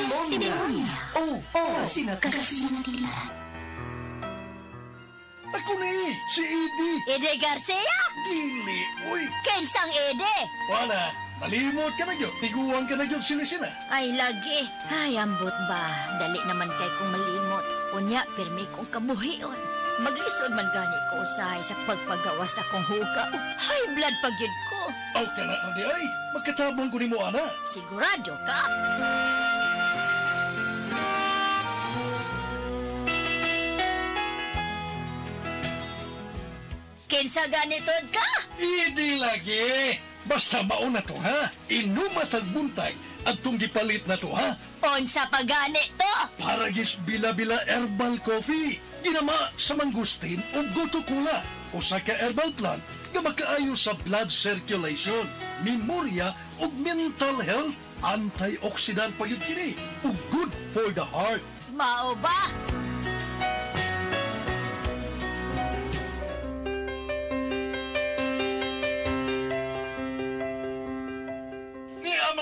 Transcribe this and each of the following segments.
Pneumonia. Oh, kasinatila. Ako ni, si Edie. Ede Garcia? Dili, uy. Kensang Ede? Wala, nalimot ka na yun. Tiguan ka na yun sila. Ay, lagi. Ay, ambot ba? Dali naman kay kong malimot. Unya, pirmi kong kabuhion. Maglisod man gani ko usahay sa pagpagawas akong hugaw. High blood pagyud ko. Aw ka na, Adi, ay. Magkatabang ko ni mo, ana. Sigurado ka? Kinsa ganitod ka? Hindi lagi. Basta mauna to, ha? Inumatag buntag at tong gipalit na to, ha? Unsa pa gani to? Paragis bila-bila herbal coffee. Ginama sa mangustin o gotukula. Usa ka herbal plant nga makaayo sa blood circulation, memorya ug mental health, antioxidant pagyud kini ug good for the heart. Mao ba?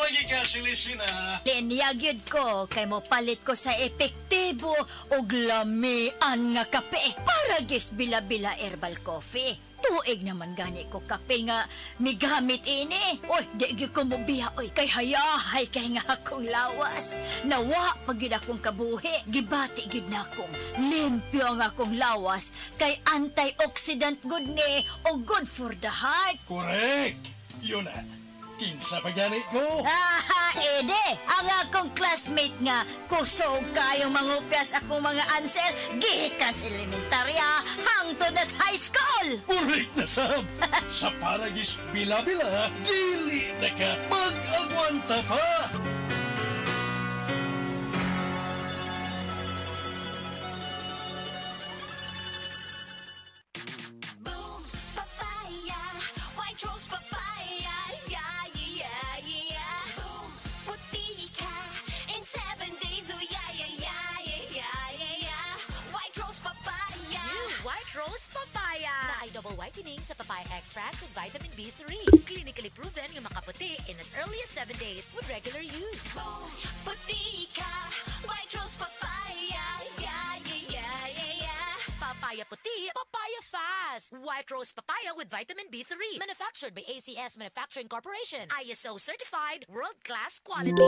Lagi ka silisina. Linyagyod ko kay mo palit ko sa epektibo ug lamian nga kape para gis bila-bila herbal coffee. Tuig naman gani ko kape nga migamit ini. Oy, di gyud ko mobiya oy kay hayahay kay nga akong lawas. Nawa pag gyud akong kabuhi, gibati gyud na akong limpyo ang akong lawas kay antioxidant good ni o good for the heart. Correct. Yun na. Kinsa pa ganit ko? Ede! Ang akong classmate nga, kusog kayong mangupyas akong mga answer, gihikan sa elementarya, hangtod na sa high school! Correct na, Sam! Sa paragis bila-bila, dili na ka mag-agwanta pa! Rose Papaya na ay double whitening sa papaya extracts and vitamin B3. Clinically proven nga makaputi in as early as 7 days with regular use. Boom, puti ka, White Rose Papaya, yeah. Papaya puti, papaya fast. White Rose Papaya with vitamin B3. Manufactured by ACS Manufacturing Corporation. ISO certified, world-class quality.